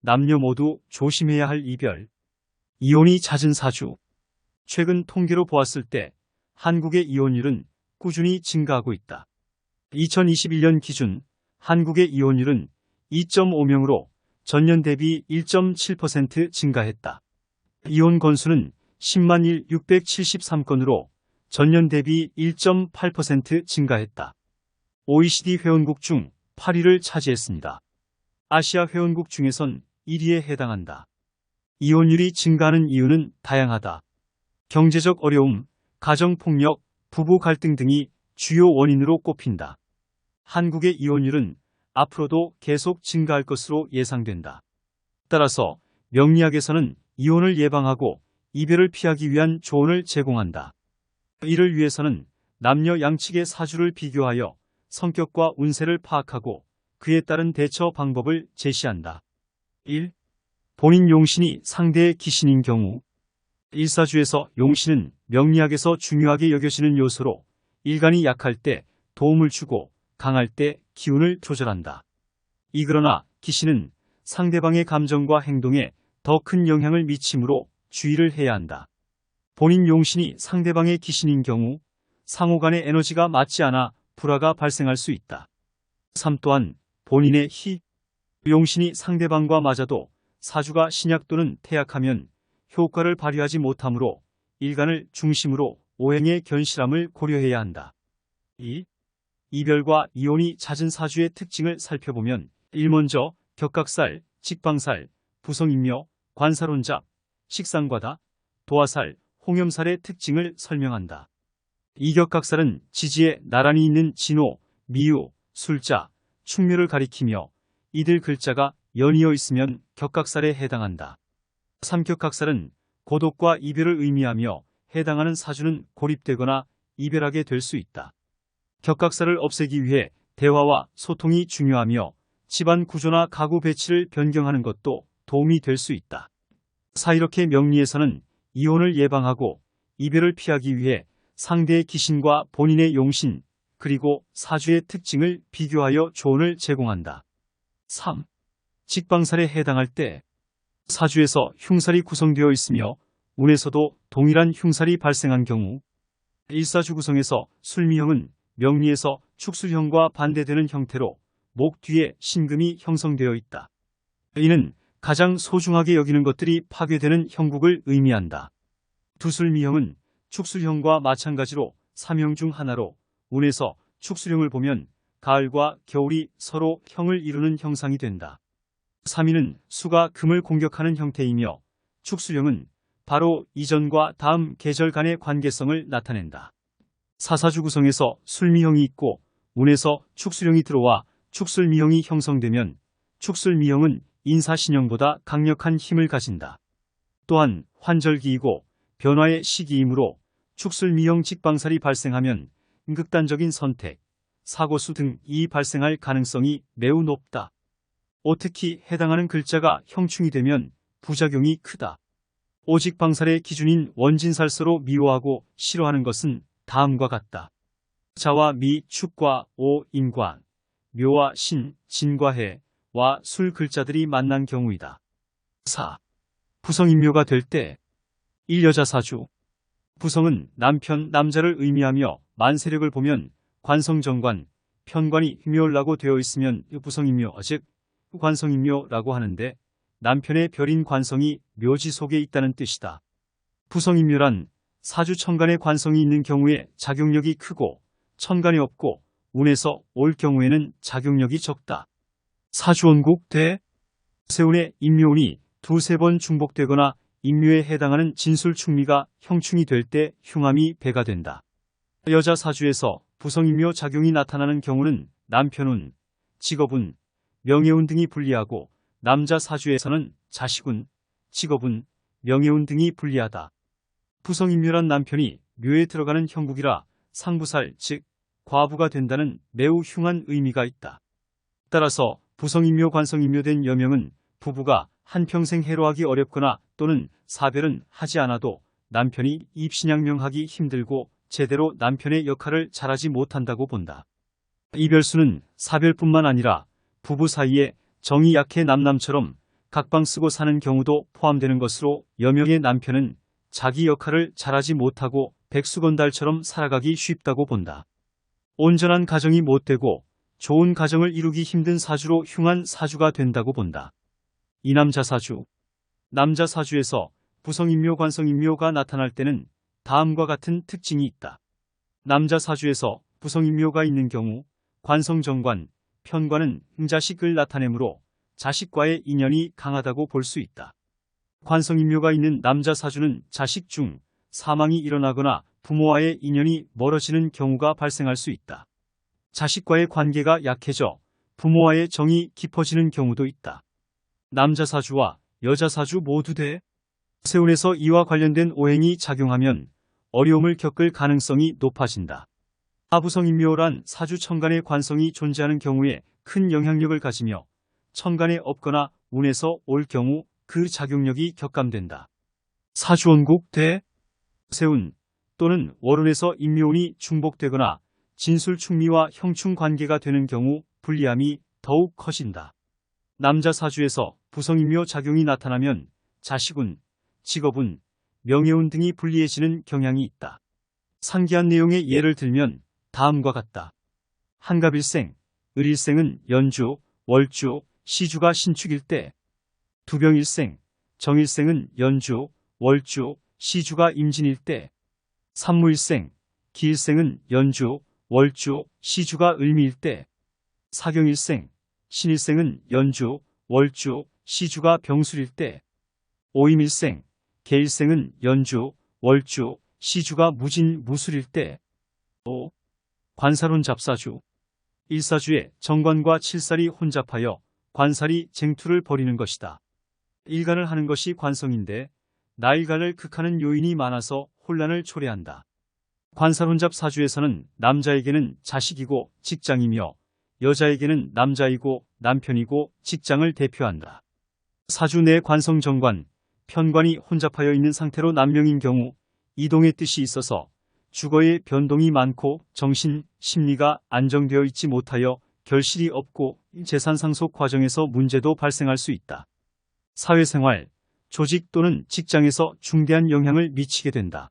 남녀 모두 조심해야 할 이별. 이혼이 잦은 사주. 최근 통계로 보았을 때 한국의 이혼율은 꾸준히 증가하고 있다. 2021년 기준 한국의 이혼율은 2.5명으로 전년 대비 1.7% 증가했다. 이혼 건수는 10만 1,673건으로 전년 대비 1.8% 증가했다. OECD 회원국 중 8위를 차지했습니다. 아시아 회원국 중에선 1위에 해당한다. 이혼율이 증가하는 이유는 다양하다. 경제적 어려움, 가정폭력, 부부 갈등 등이 주요 원인으로 꼽힌다. 한국의 이혼율은 앞으로도 계속 증가할 것으로 예상된다. 따라서 명리학에서는 이혼을 예방하고 이별을 피하기 위한 조언을 제공한다. 이를 위해서는 남녀 양측의 사주를 비교하여 성격과 운세를 파악하고 그에 따른 대처 방법을 제시한다. 1. 본인 용신이 상대의 기신인 경우. 일사주에서 용신은 명리학에서 중요하게 여겨지는 요소로 일간이 약할 때 도움을 주고 강할 때 기운을 조절한다. 그러나 기신은 상대방의 감정과 행동에 더 큰 영향을 미치므로 주의를 해야 한다. 본인 용신이 상대방의 기신인 경우 상호 간의 에너지가 맞지 않아 불화가 발생할 수 있다. 3. 또한 본인의 용신이 상대방과 맞아도 사주가 신약 또는 태약하면 효과를 발휘하지 못하므로 일간을 중심으로 오행의 견실함을 고려해야 한다. 2. 이별과 이혼이 잦은 사주의 특징을 살펴보면 1. 먼저 격각살, 직방살, 부성인묘, 관살혼잡, 식상과다, 도화살, 홍염살의 특징을 설명한다. 이격각살은 지지에 나란히 있는 진호, 미유, 술자, 충묘를 가리키며 이들 글자가 연이어 있으면 격각살에 해당한다. 삼격각살은 고독과 이별을 의미하며 해당하는 사주는 고립되거나 이별하게 될 수 있다. 격각살을 없애기 위해 대화와 소통이 중요하며 집안 구조나 가구 배치를 변경하는 것도 도움이 될 수 있다. 이렇게 명리에서는 이혼을 예방하고 이별을 피하기 위해 상대의 기신과 본인의 용신, 그리고 사주의 특징을 비교하여 조언을 제공한다. 3. 직방살에 해당할 때 사주에서 흉살이 구성되어 있으며 운에서도 동일한 흉살이 발생한 경우 일사주 구성에서 술미형은 명리에서 축술형과 반대되는 형태로 목 뒤에 신금이 형성되어 있다. 이는 가장 소중하게 여기는 것들이 파괴되는 형국을 의미한다. 두술미형은 축술형과 마찬가지로 3형 중 하나로 운에서 축술형을 보면 가을과 겨울이 서로 형을 이루는 형상이 된다. 3위는 수가 금을 공격하는 형태이며 축술형은 바로 이전과 다음 계절 간의 관계성을 나타낸다. 사사주 구성에서 술미형이 있고 운에서 축술형이 들어와 축술미형이 형성되면 축술미형은 인사신형보다 강력한 힘을 가진다. 또한 환절기이고 변화의 시기이므로 축술미형 직방살이 발생하면 극단적인 선택, 사고수 등이 발생할 가능성이 매우 높다. 특히 해당하는 글자가 형충이 되면 부작용이 크다. 오직방살의 기준인 원진살서로 미워하고 싫어하는 것은 다음과 같다. 자와 미, 축과 오, 인관, 묘와 신, 진과 해와 술 글자들이 만난 경우이다. 4. 부성인묘가 될 때 1. 여자 사주. 부성은 남편, 남자를 의미하며 만세력을 보면 관성정관, 편관이 묘라고 되어 있으면 부성인묘, 즉 관성인묘라고 하는데 남편의 별인 관성이 묘지 속에 있다는 뜻이다. 부성인묘란 사주 천간에 관성이 있는 경우에 작용력이 크고 천간이 없고 운에서 올 경우에는 작용력이 적다. 사주원국 대 세운의 인묘운이 두세 번 중복되거나 인묘에 해당하는 진술충미가 형충이 될 때 흉함이 배가 된다. 여자 사주에서 부성인묘 작용이 나타나는 경우는 남편운, 직업운, 명예운 등이 불리하고 남자 사주에서는 자식운, 직업운, 명예운 등이 불리하다. 부성인묘란 남편이 묘에 들어가는 형국이라 상부살 즉 과부가 된다는 매우 흉한 의미가 있다. 따라서 부성인묘 관성인묘된 여명은 부부가 한평생 해로하기 어렵거나 또는 사별은 하지 않아도 남편이 입신양명하기 힘들고 제대로 남편의 역할을 잘하지 못한다고 본다. 이별수는 사별뿐만 아니라 부부 사이에 정이 약해 남남처럼 각방 쓰고 사는 경우도 포함되는 것으로 여명의 남편은 자기 역할을 잘하지 못하고 백수건달처럼 살아가기 쉽다고 본다. 온전한 가정이 못되고 좋은 가정을 이루기 힘든 사주로 흉한 사주가 된다고 본다. 이남자 사주. 남자 사주에서 부성인묘 관성인묘가 나타날 때는 다음과 같은 특징이 있다. 남자 사주에서 부성인묘가 있는 경우 관성정관, 편관은 자식을 나타내므로 자식과의 인연이 강하다고 볼 수 있다. 관성인묘가 있는 남자 사주는 자식 중 사망이 일어나거나 부모와의 인연이 멀어지는 경우가 발생할 수 있다. 자식과의 관계가 약해져 부모와의 정이 깊어지는 경우도 있다. 남자 사주와 여자 사주 모두 대세운에서 이와 관련된 오행이 작용하면 어려움을 겪을 가능성이 높아진다. 하부성인묘란 사주 천간의 관성이 존재하는 경우에 큰 영향력을 가지며 천간에 없거나 운에서 올 경우 그 작용력이 격감된다. 사주원국 대세운 또는 월운에서 인묘운이 중복되거나 진술충미와 형충 관계가 되는 경우 불리함이 더욱 커진다. 남자 사주에서 부성인묘 작용이 나타나면 자식운, 직업운, 명예운 등이 불리해지는 경향이 있다. 상기한 내용의 예를 들면 다음과 같다. 한갑일생, 을일생은 연주, 월주, 시주가 신축일 때, 두병일생, 정일생은 연주, 월주, 시주가 임진일 때, 삼무일생, 기일생은 연주, 월주, 시주가 을미일 때, 사경일생, 신일생은 연주, 월주, 시주가 병술일 때, 오임일생, 계일생은 연주, 월주, 시주가 무진 무술일 때, 5. 관살혼 잡사주. 일사주에 정관과 칠살이 혼잡하여 관살이 쟁투를 벌이는 것이다. 일간을 하는 것이 관성인데 나일간을 극하는 요인이 많아서 혼란을 초래한다. 관살혼잡 사주에서는 남자에게는 자식이고 직장이며 여자에게는 남자이고 남편이고 직장을 대표한다. 사주 내 관성정관, 편관이 혼잡하여 있는 상태로 남명인 경우 이동의 뜻이 있어서 주거의 변동이 많고 정신, 심리가 안정되어 있지 못하여 결실이 없고 재산 상속 과정에서 문제도 발생할 수 있다. 사회생활, 조직 또는 직장에서 중대한 영향을 미치게 된다.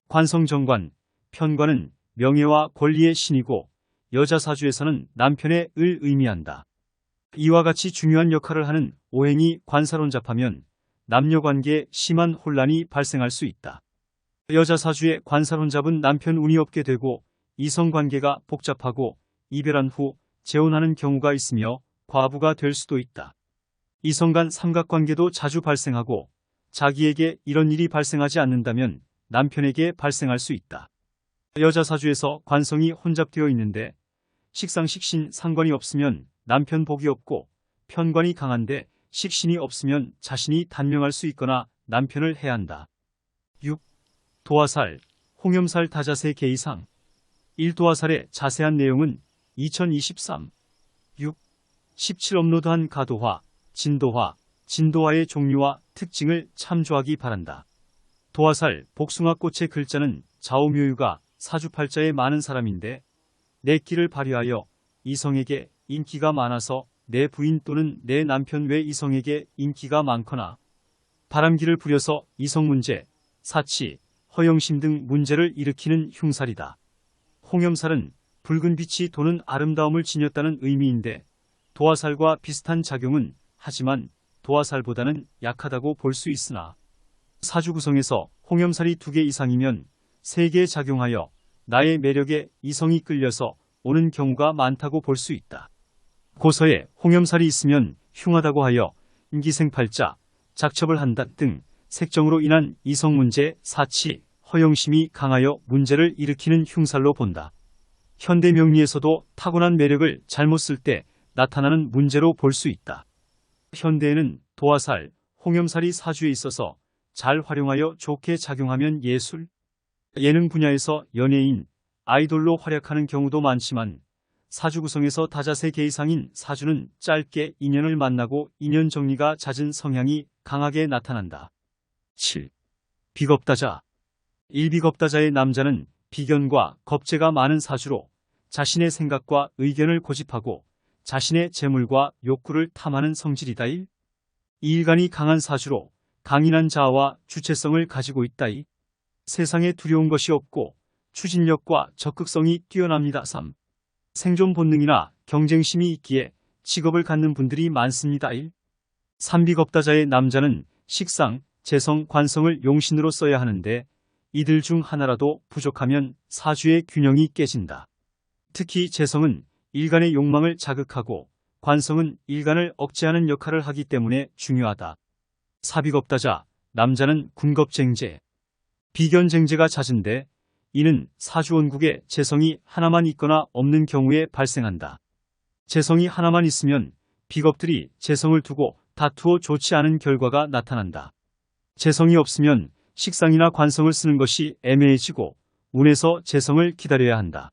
관성정관, 편관은 명예와 권리의 신이고 여자 사주에서는 남편의 을 의미한다. 이와 같이 중요한 역할을 하는 오행이 관살혼잡하면 남녀관계에 심한 혼란이 발생할 수 있다. 여자 사주에 관살혼잡은 남편 운이 없게 되고 이성관계가 복잡하고 이별한 후 재혼하는 경우가 있으며 과부가 될 수도 있다. 이성 간 삼각관계도 자주 발생하고 자기에게 이런 일이 발생하지 않는다면 남편에게 발생할 수 있다. 여자 사주에서 관성이 혼잡되어 있는데 식상식신 상관이 없으면 남편 복이 없고 편관이 강한데 식신이 없으면 자신이 단명할 수 있거나 남편을 해야 한다. 6. 도화살, 홍염살 다자세 계이상. 1도화살의 자세한 내용은 2023 6. 17 업로드한 가도화, 진도화, 진도화의 종류와 특징을 참조하기 바란다. 도화살, 복숭아꽃의 글자는 좌우묘유가 사주팔자에 많은 사람인데 내 끼를 발휘하여 이성에게 인기가 많아서 내 부인 또는 내 남편 외 이성에게 인기가 많거나 바람기를 부려서 이성 문제, 사치, 허영심 등 문제를 일으키는 흉살이다. 홍염살은 붉은 빛이 도는 아름다움을 지녔다는 의미인데 도화살과 비슷한 작용은 하지만 도화살보다는 약하다고 볼 수 있으나 사주 구성에서 홍염살이 2개 이상이면 3개에 작용하여 나의 매력에 이성이 끌려서 오는 경우가 많다고 볼 수 있다. 고서에 홍염살이 있으면 흉하다고 하여 인기생팔자, 작첩을 한다 등 색정으로 인한 이성 문제, 사치, 허영심이 강하여 문제를 일으키는 흉살로 본다. 현대 명리에서도 타고난 매력을 잘못 쓸 때 나타나는 문제로 볼 수 있다. 현대에는 도화살, 홍염살이 사주에 있어서 잘 활용하여 좋게 작용하면 예술, 예능 분야에서 연예인, 아이돌로 활약하는 경우도 많지만 사주 구성에서 다자세 계이상인 사주는 짧게 인연을 만나고 인연 정리가 잦은 성향이 강하게 나타난다. 7. 비겁다자. 1비겁다자의 남자는 비견과 겁재가 많은 사주로 자신의 생각과 의견을 고집하고 자신의 재물과 욕구를 탐하는 성질이다. 1. 이 일간이 강한 사주로 강인한 자아와 주체성을 가지고 있다. 이 세상에 두려운 것이 없고 추진력과 적극성이 뛰어납니다. 3. 생존 본능이나 경쟁심이 있기에 직업을 갖는 분들이 많습니다. 1. 삼비겁다자의 남자는 식상, 재성, 관성을 용신으로 써야 하는데 이들 중 하나라도 부족하면 사주의 균형이 깨진다. 특히 재성은 일간의 욕망을 자극하고 관성은 일간을 억제하는 역할을 하기 때문에 중요하다. 사비겁다자, 남자는 군겁쟁제, 비견쟁제가 잦은데 이는 사주원국에 재성이 하나만 있거나 없는 경우에 발생한다. 재성이 하나만 있으면 비겁들이 재성을 두고 다투어 좋지 않은 결과가 나타난다. 재성이 없으면 식상이나 관성을 쓰는 것이 애매해지고 운에서 재성을 기다려야 한다.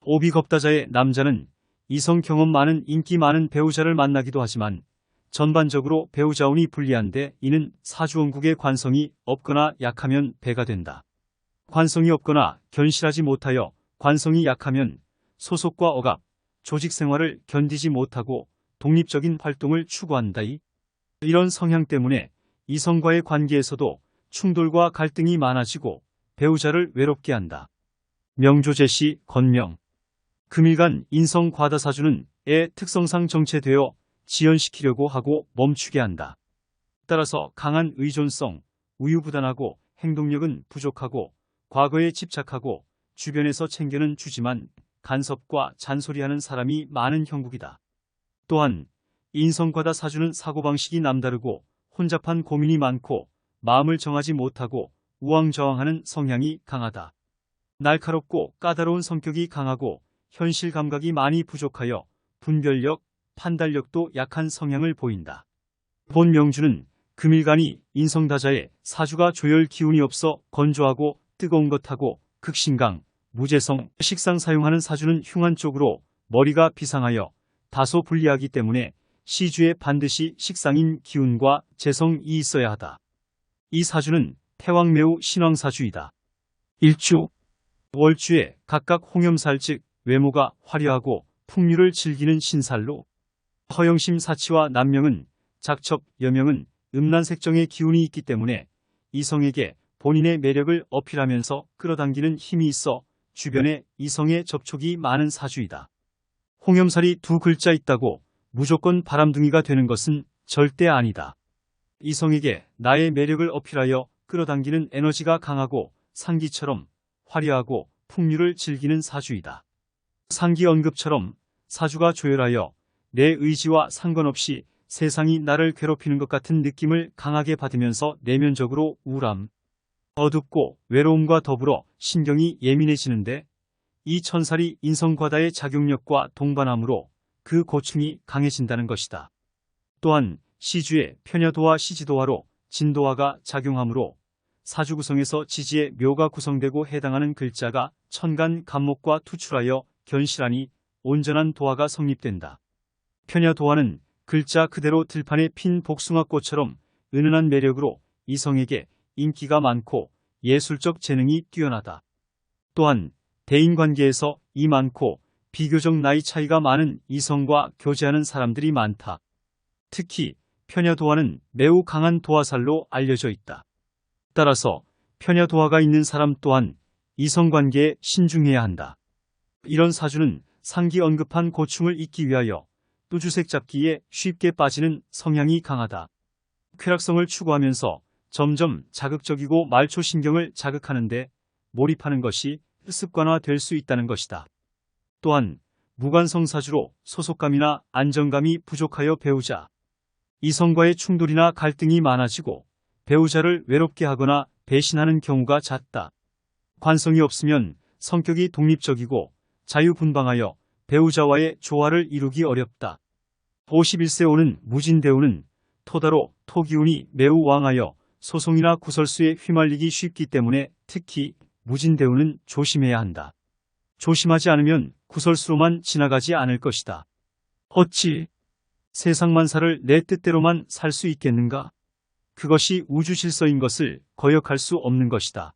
오비겁다자의 남자는 이성 경험 많은 인기 많은 배우자를 만나기도 하지만 전반적으로 배우자운이 불리한데 이는 사주원국의 관성이 없거나 약하면 배가 된다. 관성이 없거나 견실하지 못하여 관성이 약하면 소속과 억압, 조직 생활을 견디지 못하고 독립적인 활동을 추구한다. 이런 성향 때문에 이성과의 관계에서도 충돌과 갈등이 많아지고 배우자를 외롭게 한다. 명조제시 건명. 금일간 인성 과다사주는 애 특성상 정체되어 지연시키려고 하고 멈추게 한다. 따라서 강한 의존성, 우유부단하고 행동력은 부족하고 과거에 집착하고 주변에서 챙겨는 주지만 간섭과 잔소리하는 사람이 많은 형국이다. 또한 인성과다 사주는 사고방식이 남다르고 혼잡한 고민이 많고 마음을 정하지 못하고 우왕좌왕하는 성향이 강하다. 날카롭고 까다로운 성격이 강하고 현실 감각이 많이 부족하여 분별력, 판단력도 약한 성향을 보인다. 본 명주는 금일간이 인성다자의 사주가 조열 기운이 없어 건조하고 뜨거운 것하고 극신강, 무재성, 식상 사용하는 사주는 흉한 쪽으로 머리가 비상하여 다소 불리하기 때문에 시주에 반드시 식상인 기운과 재성이 있어야 하다. 이 사주는 태왕 매우 신왕사주이다. 일주, 월주에 각각 홍염살 즉 외모가 화려하고 풍류를 즐기는 신살로 허영심 사치와 남명은 작첩, 여명은 음란색정의 기운이 있기 때문에 이성에게 본인의 매력을 어필하면서 끌어당기는 힘이 있어 주변에 이성의 접촉이 많은 사주이다. 홍염살이 두 글자 있다고 무조건 바람둥이가 되는 것은 절대 아니다. 이성에게 나의 매력을 어필하여 끌어당기는 에너지가 강하고 상기처럼 화려하고 풍류를 즐기는 사주이다. 상기 언급처럼 사주가 조열하여 내 의지와 상관없이 세상이 나를 괴롭히는 것 같은 느낌을 강하게 받으면서 내면적으로 우울함, 어둡고 외로움과 더불어 신경이 예민해지는데 이 천살이 인성과다의 작용력과 동반함으로 그 고충이 강해진다는 것이다. 또한 시주에 편야도화 시지도화로 진도화가 작용하므로 사주 구성에서 지지의 묘가 구성되고 해당하는 글자가 천간 간목과 투출하여 견실하니 온전한 도화가 성립된다. 편야도화는 글자 그대로 들판에 핀 복숭아꽃처럼 은은한 매력으로 이성에게 인기가 많고 예술적 재능이 뛰어나다. 또한 대인관계에서 이 많고 비교적 나이 차이가 많은 이성과 교제하는 사람들이 많다. 특히 편야도화는 매우 강한 도화살로 알려져 있다. 따라서 편야도화가 있는 사람 또한 이성관계에 신중해야 한다. 이런 사주는 상기 언급한 고충을 잊기 위하여 뚜주색 잡기에 쉽게 빠지는 성향이 강하다. 쾌락성을 추구하면서 점점 자극적이고 말초신경을 자극하는데 몰입하는 것이 습관화될 수 있다는 것이다. 또한 무관성사주로 소속감이나 안정감이 부족하여 배우자, 이성과의 충돌이나 갈등이 많아지고 배우자를 외롭게 하거나 배신하는 경우가 잦다. 관성이 없으면 성격이 독립적이고 자유분방하여 배우자와의 조화를 이루기 어렵다. 51세 오는 무진대우는 토다로 토기운이 매우 왕하여 소송이나 구설수에 휘말리기 쉽기 때문에 특히 무진대우는 조심해야 한다. 조심하지 않으면 구설수로만 지나가지 않을 것이다. 어찌 세상 만사를 내 뜻대로만 살 수 있겠는가? 그것이 우주질서인 것을 거역할 수 없는 것이다.